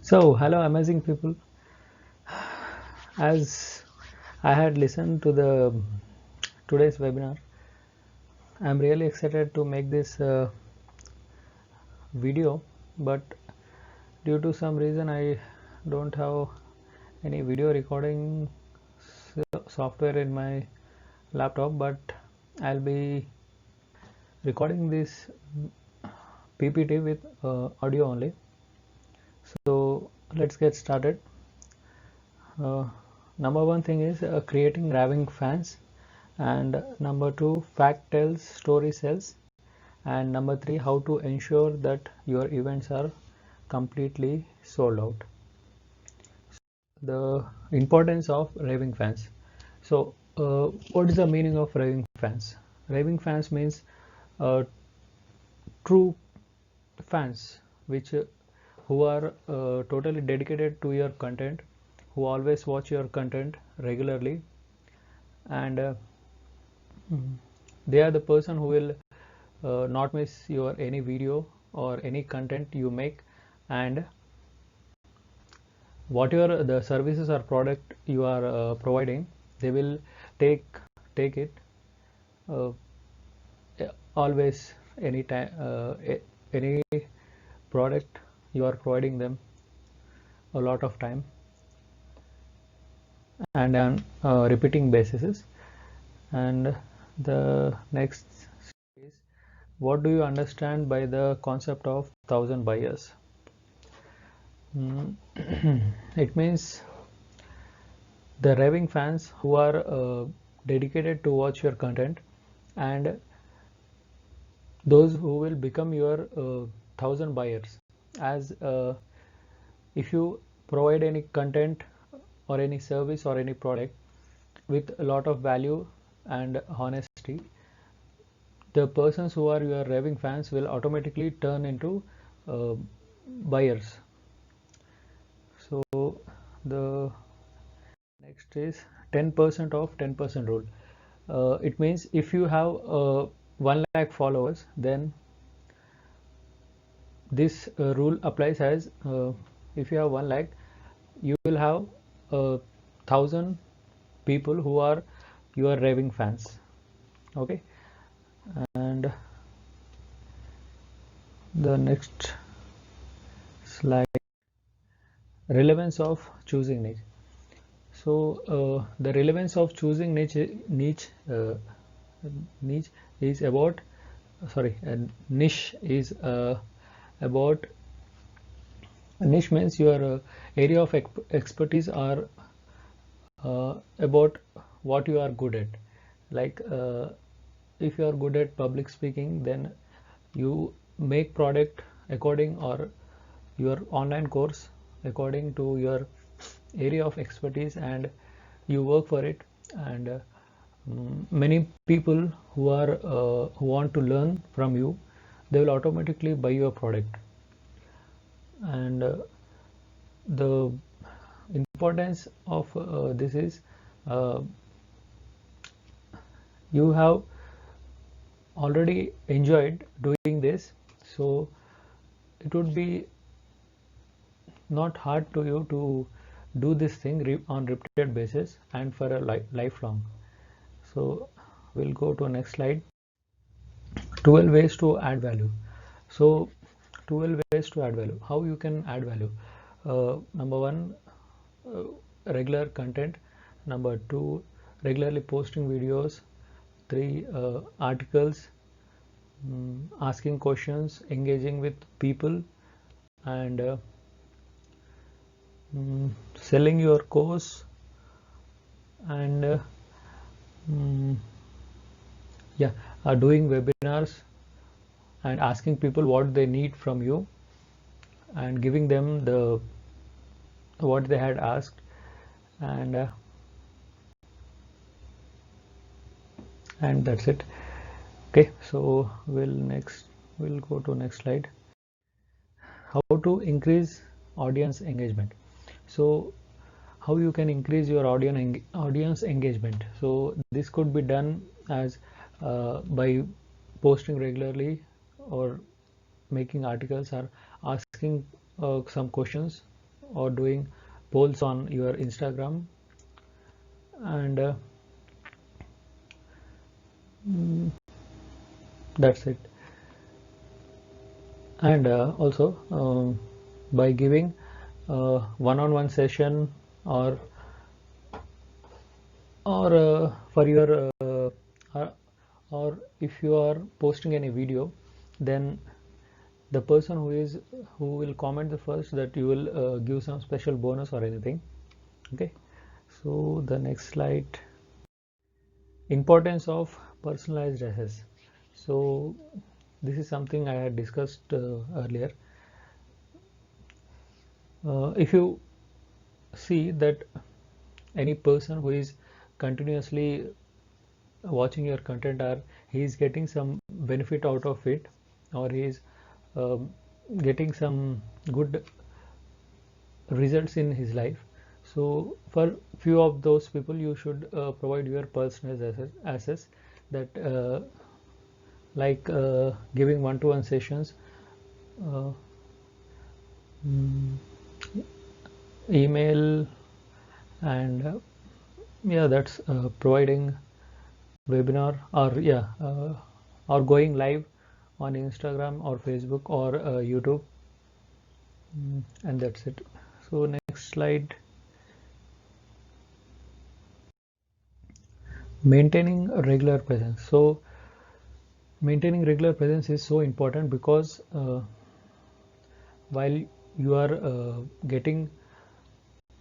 So, hello, amazing people. As I had listened to the today's webinar, I'm really excited to make this video, but due to some reason, I don't have any video recording software in my laptop, but I'll be recording this PPT with audio only. So, let's get started. Number one thing is creating raving fans, and number two, fact tells, story sells, and number three, how to ensure that your events are completely sold out. The importance of raving fans. So, what is the meaning of raving fans? Raving fans means true fans, which who are totally dedicated to your content, who always watch your content regularly, and they are the person who will not miss your any video or any content you make, and whatever the services or product you are providing, they will take it uh, always, anytime, any product you are providing them a lot of time and on repeating basis. And the next is, what do you understand by the concept of 1,000 buyers? It means the raving fans who are dedicated to watch your content, and those who will become your 1,000 buyers. As if you provide any content or any service or any product with a lot of value and honesty, the persons who are your raving fans will automatically turn into uh, buyers. So the next is 10% of 10% rule. It means if you have 1 lakh followers, then this rule applies as if you have 1 lakh, you will have 1,000 people who are your raving fans. Okay, and the next slide, relevance of choosing niche. So the relevance of choosing niche is about, sorry, niche is about, niche means your area of expertise are about what you are good at. Like if you are good at public speaking, then you make product according, or your online course according to your area of expertise, and you work for it. And many people who are who want to learn from you, they will automatically buy your product. And the importance of this is, uh, you have already enjoyed doing this, so it would be not hard to you to do this thing on repeated basis and for a lifelong. So we'll go to next slide. 12 ways to add value. So 12 ways to add value. How you can add value? Number one, uh, regular content. Number two, regularly posting videos. Three, articles. Asking questions, engaging with people, and selling your course, and mm, yeah, doing webinars and asking people what they need from you and giving them the what they had asked. And that's it. Okay, so we'll go to next slide. How to increase audience engagement. So how you can increase your audience engagement? So this could be done as by posting regularly, or making articles, or asking some questions or doing polls on your Instagram, and that's it. And also by giving one-on-one session, or for your uh, or if you are posting any video, then the person who will comment the first, that you will give some special bonus or anything. Okay, so the next slide, importance of personalized SS. So this is something I had discussed earlier. If you see that any person who is continuously watching your content, or he is getting some benefit out of it, or he is getting some good results in his life, so for few of those people you should provide your personal access, that like giving one-to-one sessions, uh, mm, email, and yeah, that's providing webinar, or yeah, or going live on Instagram or Facebook or YouTube. And that's it. So next slide, maintaining a regular presence. So maintaining regular presence is so important, because while you are getting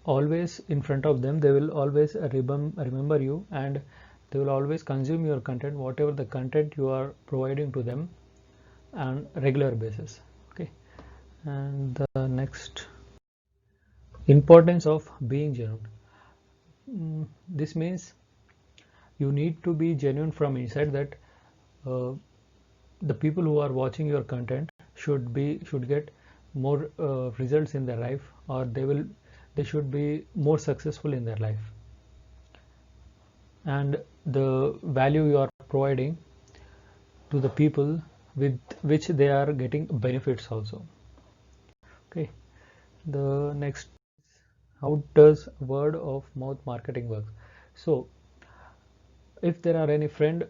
always in front of them, they will always remember you, and they will always consume your content, whatever the content you are providing to them on regular basis. Okay, and the next, importance of being genuine. This means you need to be genuine from inside, that the people who are watching your content should get more results in their life, or they should be more successful in their life, and the value you are providing to the people with which they are getting benefits also. Okay, the next, how does word of mouth marketing work? So if there are any friend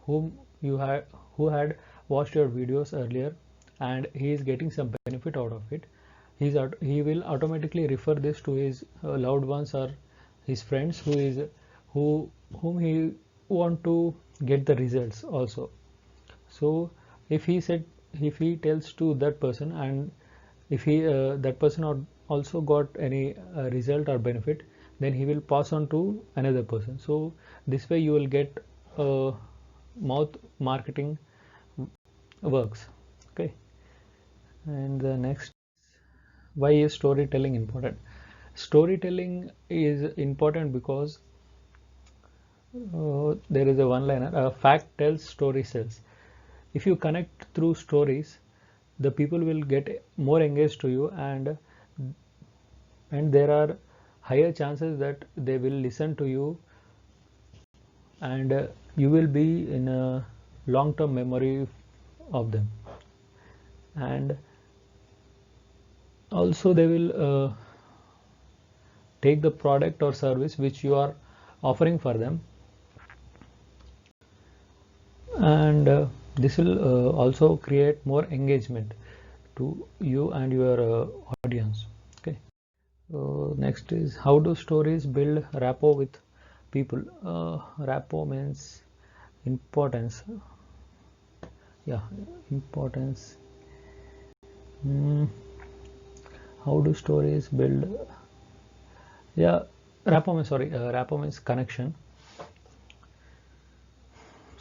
whom you had who had watched your videos earlier, and he is getting some benefit out of it, he will automatically refer this to his loved ones or his friends who whom he want to get the results also. So if he tells to that person, and if he that person also got any result or benefit, then he will pass on to another person. So this way you will get mouth marketing works. Okay, and the next, why is storytelling important? Storytelling is important because there is a one liner, fact tells, story sells. If you connect through stories, the people will get more engaged to you, and there are higher chances that they will listen to you, and you will be in a long-term memory of them, and also they will take the product or service which you are offering for them, and this will also create more engagement to you and your audience. Okay, so next is, how do stories build rapport with people? Rapport means importance. Yeah, importance. How do stories build? Yeah, rapport means, sorry, rapport means connection.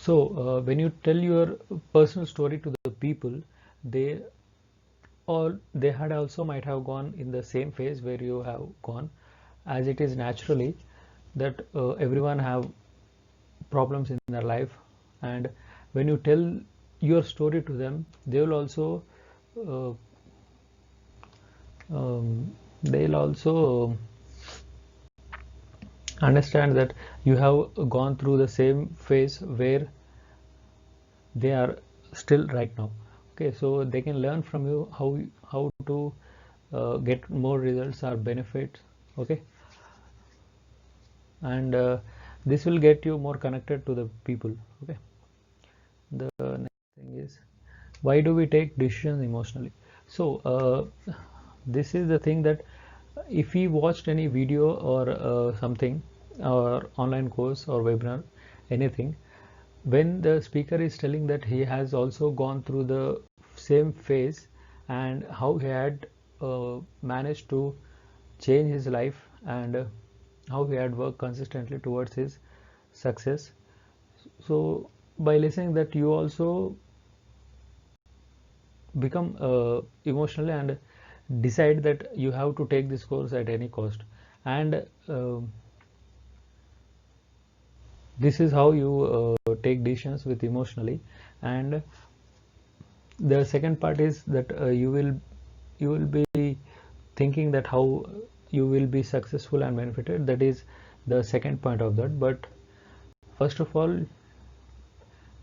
So when you tell your personal story to the people, they they had also might have gone in the same phase where you have gone, as it is naturally that everyone have problems in their life, and when you tell your story to them, they will also uh, they'll also understand that you have gone through the same phase where they are still right now. Okay, so they can learn from you how to get more results or benefits. Okay, and this will get you more connected to the people. Okay, the next thing is, why do we take decisions emotionally? So this is the thing that if we watched any video or something, or online course or webinar, anything, when the speaker is telling that he has also gone through the same phase and how he had managed to change his life, and how he had worked consistently towards his success, so by listening that, you also become emotional and decide that you have to take this course at any cost. And this is how you take decisions with emotionally. And the second part is that you will be thinking that how you will be successful and benefited. That is the second point of that. But first of all,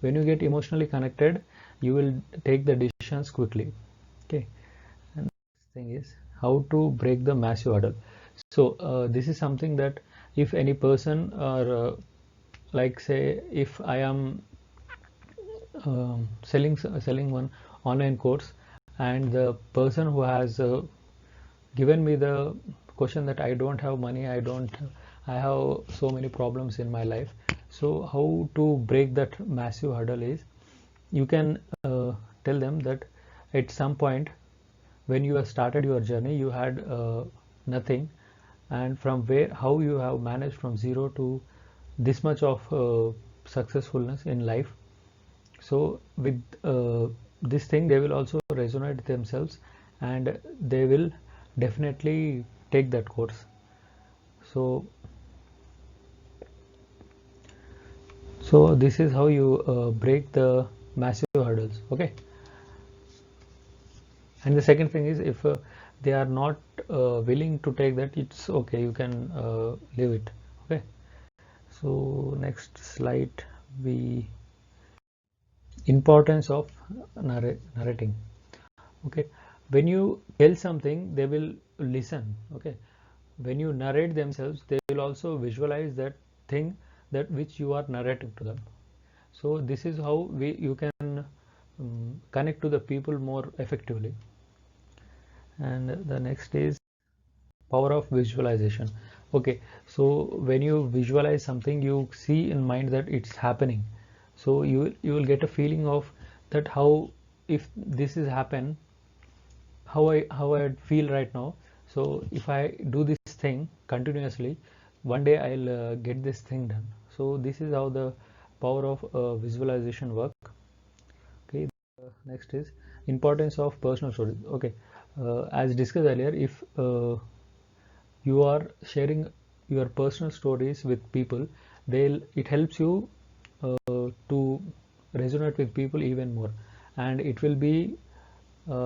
when you get emotionally connected, you will take the decisions quickly. Okay, and the thing is how to break the massive hurdle. So this is something that if any person, or like say if I am selling one online course, and the person who has given me the question that I don't have money, I have so many problems in my life. So how to break that massive hurdle is, you can tell them that at some point when you have started your journey, you had nothing, and from where, how you have managed from zero to this much of successfulness in life. So with this thing, they will also resonate themselves, and they will definitely take that course. So this is how you break the massive hurdles. Okay, and the second thing is, if they are not willing to take that, it's okay, you can leave it. Okay, so next slide, we importance of narrating. Okay, when you tell something, they will listen. Okay, when you narrate themselves, they will also visualize that thing, that which you are narrating to them. So this is how you can connect to the people more effectively. And the next is power of visualization. Okay, so when you visualize something, you see in mind that it's happening. So you will get a feeling of that, how if this is happen, how I feel right now. So if I do this thing continuously, one day I'll get this thing done. So this is how the power of visualization work. Okay, next is importance of personal stories. Okay, as discussed earlier, if you are sharing your personal stories with people, it helps you to resonate with people even more, and it will be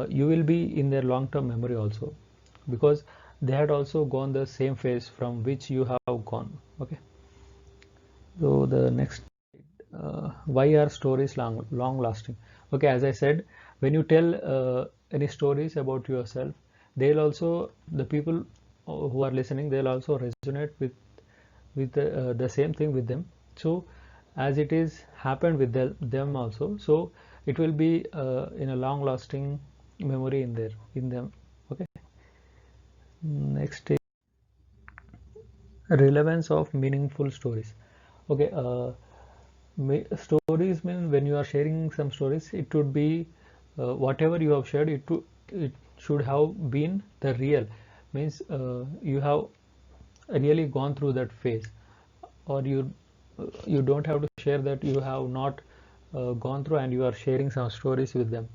you will be in their long-term memory also, because they had also gone the same phase from which you have gone. Okay, so the next, why are stories long lasting? Okay, as I said, when you tell any stories about yourself, they'll also, the people who are listening, they'll also resonate with the same thing with them. So as it is happened with them also, so it will be in a long lasting memory in them. Okay, next is relevance of meaningful stories. Okay, stories mean, when you are sharing some stories, it would be whatever you have shared, it should have been the real, means you have really gone through that phase, or you don't have to share that you have not gone through and you are sharing some stories with them.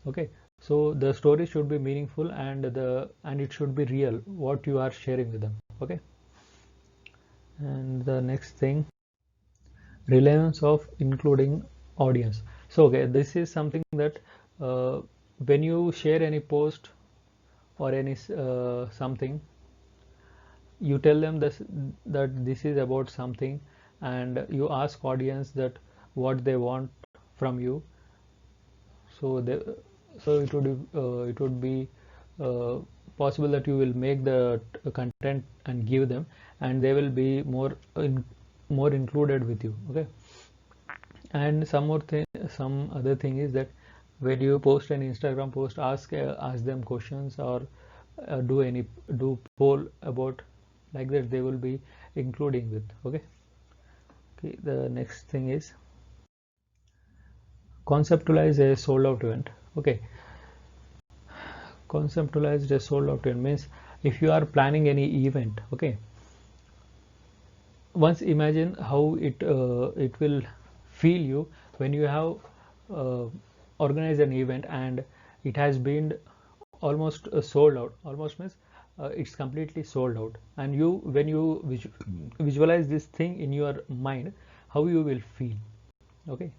Okay, so the story should be meaningful, and it should be real what you are sharing with them. Okay, and the next thing, relevance of including audience. So okay, this is something that when you share any post or any something, you tell them that this is about something, and you ask audience that what they want from you. So it would be uh, possible that you will make the content and give them, and they will be more included with you. Okay. And some other thing is that when you post an Instagram post, ask them questions, or do poll about, like that they will be including with. Okay. Okay, the next thing is conceptualize a sold out event. Okay, conceptualized a sold out event means if you are planning any event, okay, once imagine how it will feel you when you have organized an event and it has been almost sold out. Almost means it's completely sold out, and you, when you visualize this thing in your mind, how you will feel. Okay,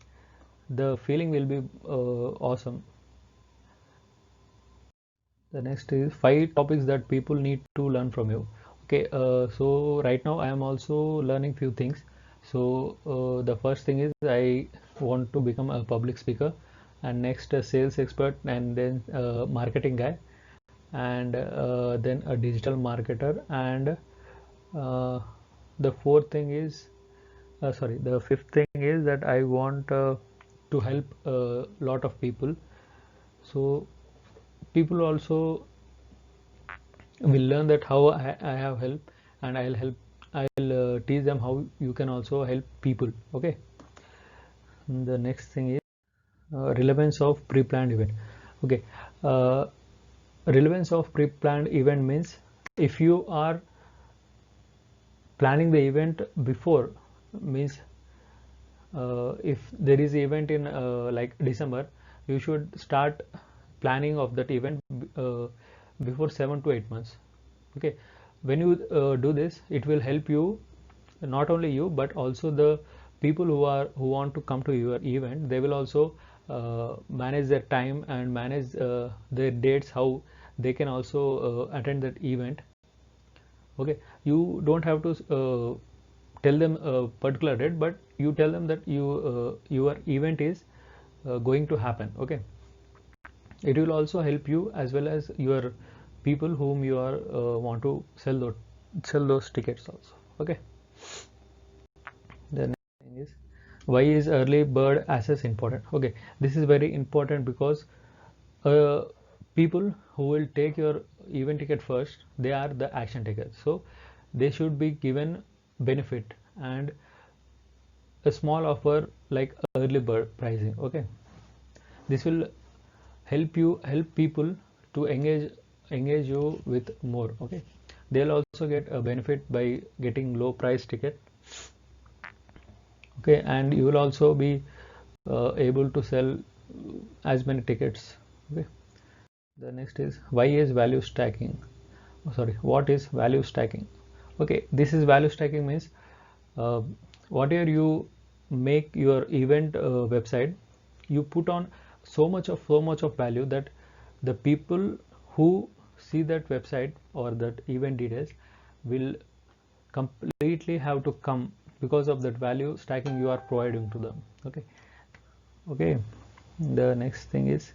the feeling will be awesome. The next is 5 topics that people need to learn from you. Okay, so right now I am also learning few things. So the first thing is I want to become a public speaker, and next a sales expert, and then marketing guy, and then a digital marketer, and the fourth thing is the fifth thing is that I want to help a lot of people. So people also will learn that how I have helped, and I'll teach them how you can also help people. Okay. The next thing is relevance of pre-planned event. Okay, uh, relevance of pre-planned event means if you are planning the event before, means if there is event in like December, you should start planning of that event before 7 to 8 months. Okay, when you do this, it will help you, not only you but also the people who want to come to your event. They will also manage their time and manage their dates, how they can also attend that event. Okay, you don't have to tell them a particular date, but you tell them that your event is going to happen. Okay, it will also help you as well as your people whom you are want to sell those tickets also. Okay. The next thing is, why is early bird access important? Okay, this is very important because uh, people who will take your event ticket first, they are the action takers, so they should be given benefit and a small offer like early bird pricing. Okay, this will help people to engage you with more. Okay, they'll also get a benefit by getting low price ticket. Okay, and you will also be able to sell as many tickets. Okay. The next is, why is value stacking? Oh, sorry, what is value stacking? Okay, this is value stacking means uh, whatever you make your event website, you put on so much of value that the people who see that website or that event details will completely have to come because of that value stacking you are providing to them. Okay. Okay, the next thing is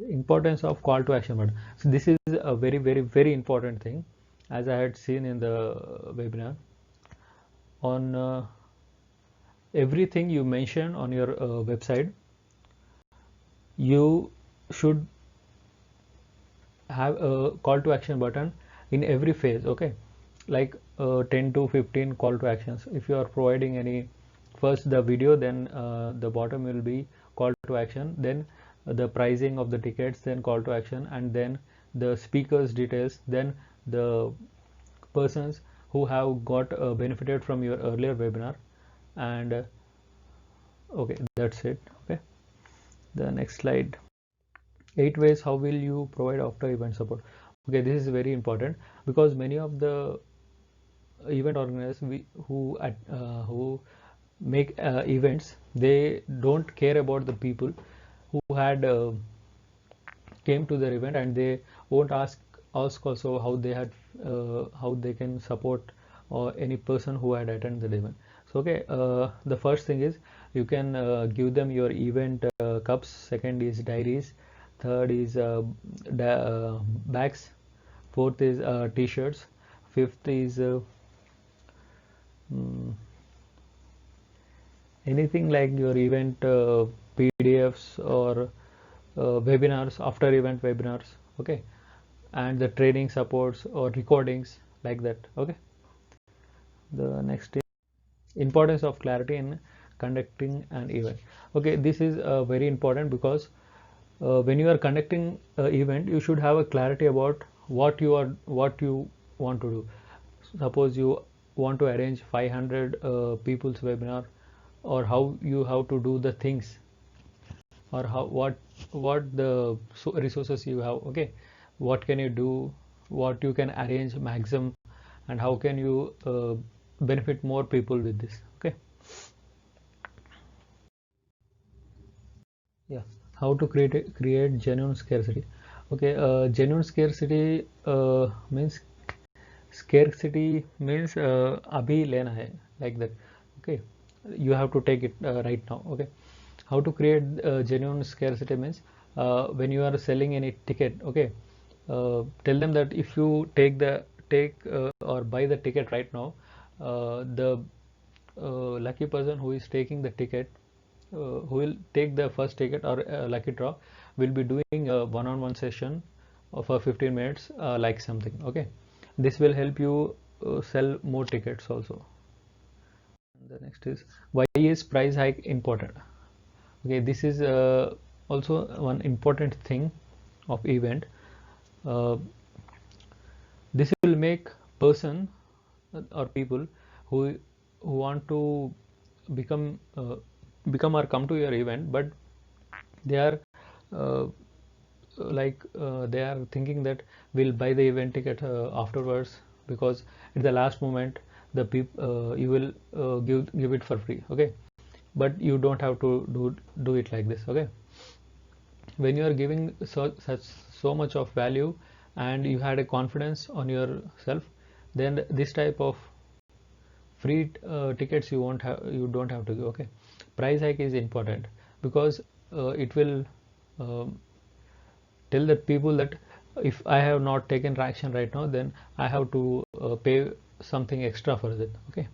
importance of call to action button. So this is a very important thing, as I had seen in the webinar. On everything you mention on your website, you should have a call to action button in every phase. Okay, like 10 to 15 call to actions. If you are providing any, first the video, then the bottom will be call to action, then the pricing of the tickets, then call to action, and then the speakers details, then the persons who have got benefited from your earlier webinar, and okay, that's it. Okay, the next slide. 8 ways how will you provide after event support. Okay, this is very important because many of the event organizers who make events, they don't care about the people who had came to their event, and they won't ask also how they had how they can support or any person who had attended the event. So okay, the first thing is you can give them your event cups. Second is diaries. Third is bags. fourth is t-shirts, fifth is anything like your event PDFs or webinars, after event webinars, okay, and the training supports or recordings like that. Okay, the next is importance of clarity in conducting an event. Okay, this is very important because when you are conducting an event, you should have a clarity about what you want to do. Suppose you want to arrange 500 people's webinar, or how you have to do the things, or how what the resources you have. Okay, what can you do, what you can arrange maximum, and how can you benefit more people with this. Okay, yeah, how to create genuine scarcity. Okay, genuine scarcity means abhi lena hai, like that. Okay, you have to take it right now. Okay, how to create genuine scarcity means when you are selling any ticket. Okay, tell them that if you take or buy the ticket right now, the lucky person who is taking the ticket, who will take the first ticket or lucky draw, will be doing a one-on-one session for 15 minutes, like something. Okay, this will help you sell more tickets also. The next is, why is price hike important? Okay, this is also one important thing of event. uh, this will make person or people who want to become become or come to your event, but they are uh, they are thinking that we'll buy the event ticket afterwards, because at the last moment the you will give it for free. Okay, but you don't have to do it like this. Okay, when you are giving so much of value and you had a confidence on yourself, then this type of free tickets you don't have to give. Okay, price hike is important because it will tell the people that if I have not taken action right now, then I have to pay something extra for it. Okay,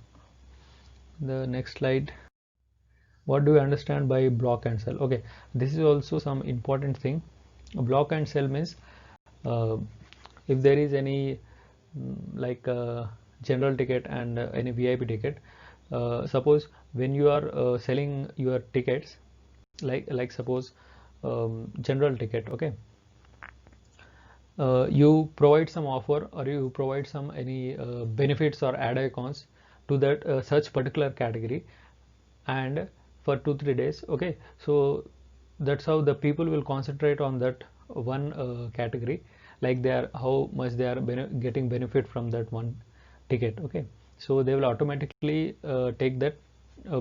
the next slide. What do you understand by block and sell? Okay, this is also some important thing. Block and sell means uh, if there is any like general ticket and any VIP ticket. Suppose when you are selling your tickets, like suppose general ticket. Okay, you provide some offer, or you provide some any benefits or add icons to that such particular category, and for 2-3 days. Okay, so that's how the people will concentrate on that one category, like they are how much they are getting benefit from that one ticket. Okay, so they will automatically take that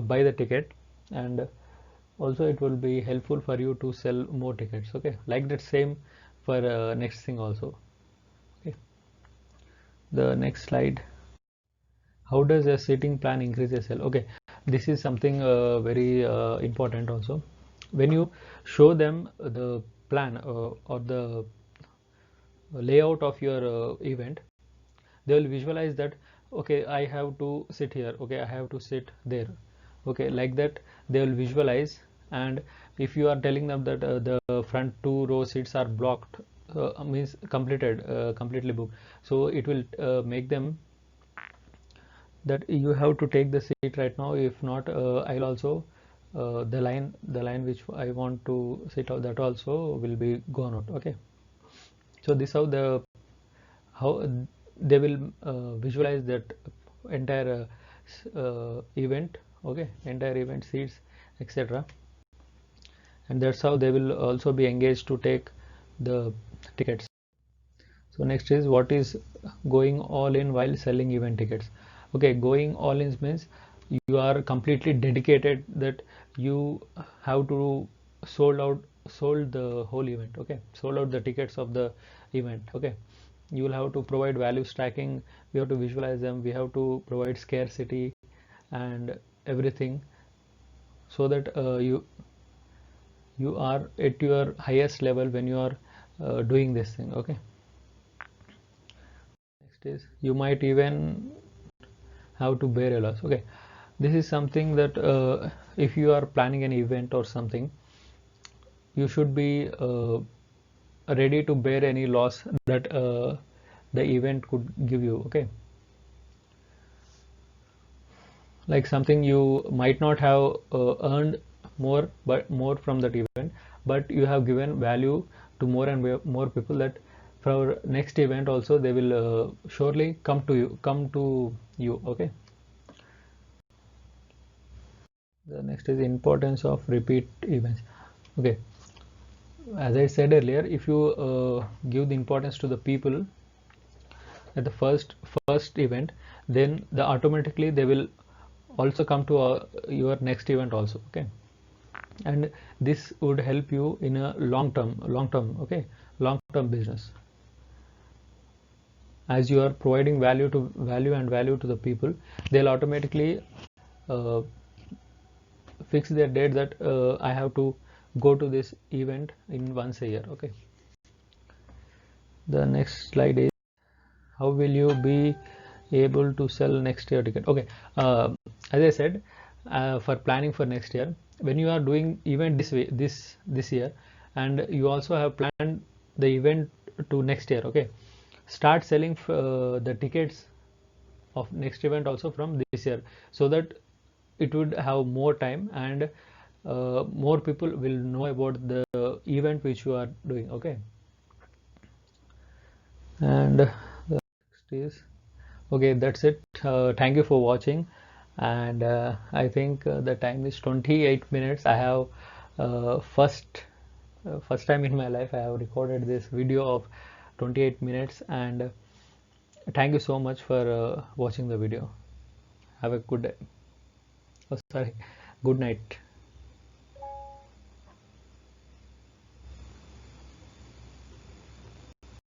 buy the ticket, and also it will be helpful for you to sell more tickets. Okay, like that same for next thing also. Okay, the next slide. How does a seating plan increase a sale? Okay, this is something very important also. When you show them the plan or the layout of your event, they will visualize that, okay, I have to sit here, okay, I have to sit there. Okay, like that they will visualize. And if you are telling them that the front 2 row seats are blocked, means completely booked, so it will make them that you have to take the seat right now. If not, I'll also the line which I want to sit out, that also will be gone out. Okay, so this how they will visualize that entire event. Okay, entire event seats, etc. And that's how they will also be engaged to take the tickets. So next is, what is going all in while selling event tickets? Okay, going all in means you are completely dedicated, that you have to sold the whole event. Okay, sold out the tickets of the event. Okay, you will have to provide value stacking, we have to visualize them, we have to provide scarcity and everything, so that you are at your highest level when you are doing this thing. Okay, next is you might even have to bear a loss. Okay, this is something that if you are planning an event or something, you should be ready to bear any loss that the event could give you. Okay, like something you might not have earned more from that event, but you have given value to more and more people, that for next event also they will surely come to you. Okay, the next is importance of repeat events. Okay, as I said earlier, if you give the importance to the people at the first event, then automatically they will also come to your next event also. Okay, and this would help you in a long term. Okay, long term business, as you are providing value to the people, they'll automatically uh, fix their date that I have to go to this event in once a year. Okay, the next slide is how will you be able to sell next year ticket. Okay, as I said, for planning for next year, when you are doing event this year, and you also have planned the event to next year. Okay, start selling the tickets of next event also from this year, so that it would have more time, and more people will know about the event which you are doing. Okay, and the next is, okay, that's it. Thank you for watching, and I think the time is 28 minutes. I have first time in my life I have recorded this video of 28 minutes, and thank you so much for watching the video. Have a good day. Oh, sorry, good night.